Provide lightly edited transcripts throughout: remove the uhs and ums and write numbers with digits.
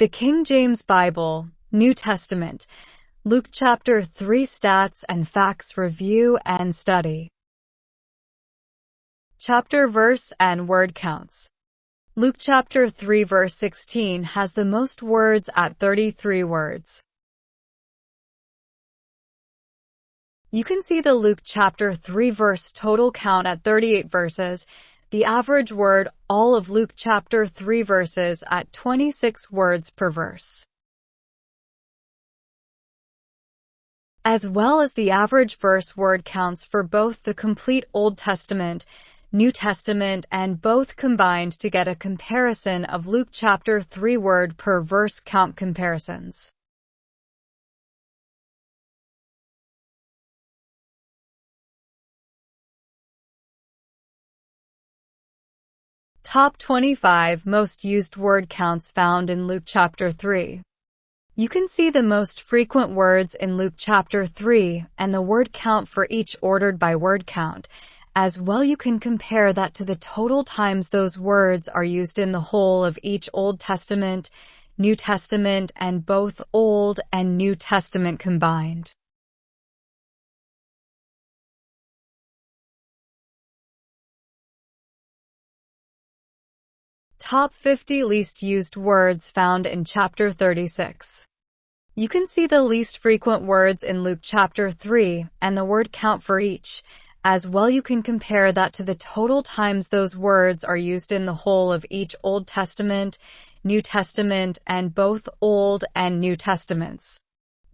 The King James Bible, New Testament, Luke chapter 3 Stats and Facts Review and Study. Chapter, verse, and word counts. Luke chapter 3 verse 16 has the most words at 33 words. You can see the Luke chapter 3 verse total count at 38 verses, the average word all of Luke chapter 3 verses at 26 words per verse, as well as the average verse word counts for both the complete Old Testament, New Testament, and both combined to get a comparison of Luke chapter 3 word per verse count comparisons. Top 25 most used word counts found in Luke chapter 3. You can see the most frequent words in Luke chapter 3 and the word count for each ordered by word count. As well, you can compare that to the total times those words are used in the whole of each Old Testament, New Testament, and both Old and New Testament combined. Top 50 least used words found in chapter 36. You can see the least frequent words in Luke chapter 3 and the word count for each. As well, you can compare that to the total times those words are used in the whole of each Old Testament, New Testament, and both Old and New Testaments.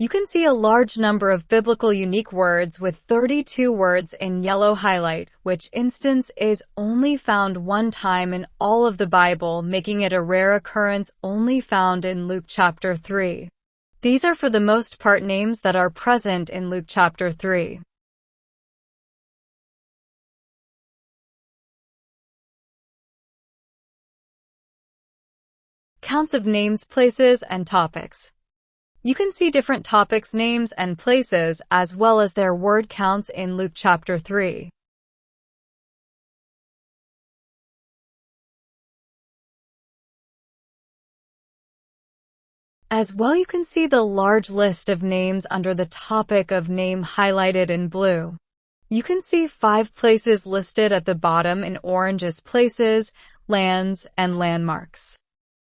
You can see a large number of biblical unique words with 32 words in yellow highlight, which instance is only found one time in all of the Bible, making it a rare occurrence only found in Luke chapter 3. These are for the most part names that are present in Luke chapter 3. Counts of names, places, and topics. You can see different topics, names, and places, as well as their word counts in Luke chapter 3. As well, you can see the large list of names under the topic of name highlighted in blue. You can see 5 places listed at the bottom in orange as places, lands, and landmarks.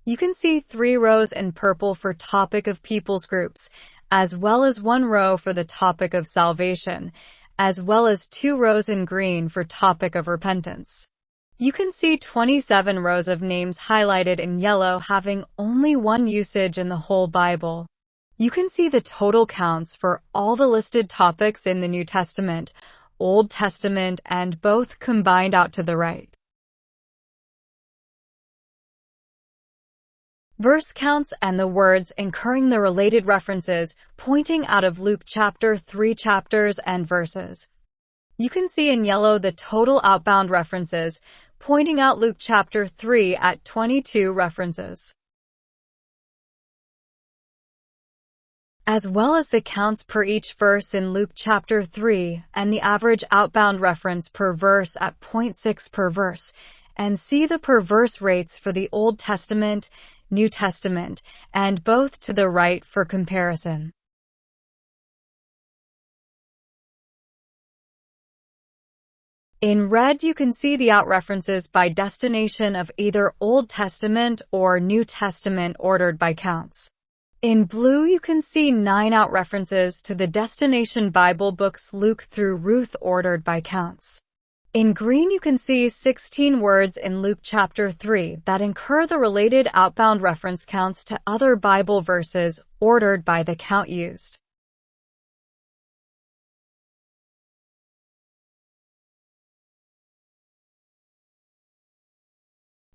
You can see 3 rows in purple for topic of peoples groups, as well as 1 row for the topic of salvation, as well as 2 rows in green for topic of repentance. You can see 27 rows of names highlighted in yellow having only 1 usage in the whole Bible. You can see the total counts for all the listed topics in the New Testament, Old Testament, and both combined out to the right. Verse counts and the words incurring the related references pointing out of Luke chapter 3 chapters and verses. You can see in yellow the total outbound references pointing out Luke chapter 3 at 22 references, as well as the counts per each verse in Luke chapter 3 and the average outbound reference per verse at 0.6 per verse, and see the per verse rates for the Old Testament, New Testament, and both to the right for comparison. In red, you can see the out references by destination of either Old Testament or New Testament ordered by counts. In blue, you can see 9 out references to the destination Bible books Luke through Ruth ordered by counts. In green, you can see 16 words in Luke chapter 3 that incur the related outbound reference counts to other Bible verses ordered by the count used.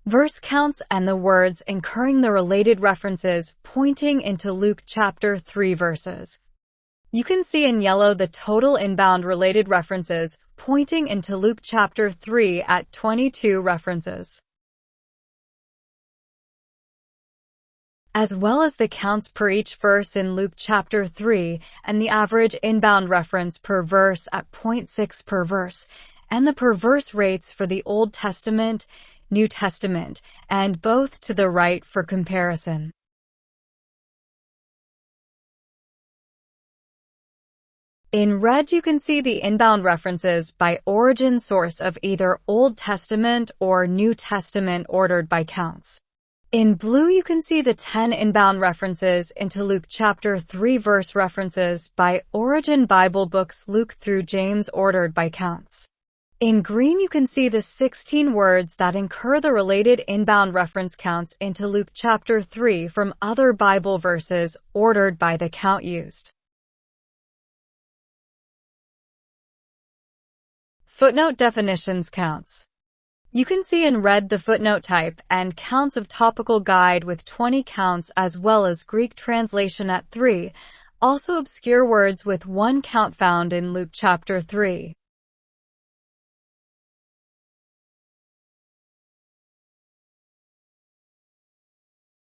Verse counts and the words incurring the related references pointing into Luke chapter 3 verses. You can see in yellow the total inbound related references pointing into Luke chapter 3 at 22 references, as well as the counts per each verse in Luke chapter 3 and the average inbound reference per verse at 0.6 per verse, and the per verse rates for the Old Testament, New Testament, and both to the right for comparison. In red, you can see the inbound references by origin source of either Old Testament or New Testament ordered by counts. In blue, you can see the 10 inbound references into Luke chapter 3 verse references by origin Bible books Luke through James ordered by counts. In green, you can see the 16 words that incur the related inbound reference counts into Luke chapter 3 from other Bible verses ordered by the count used. Footnote definitions counts. You can see in red the footnote type and counts of topical guide with 20 counts as well as Greek translation at 3, also obscure words with 1 count found in Luke chapter 3.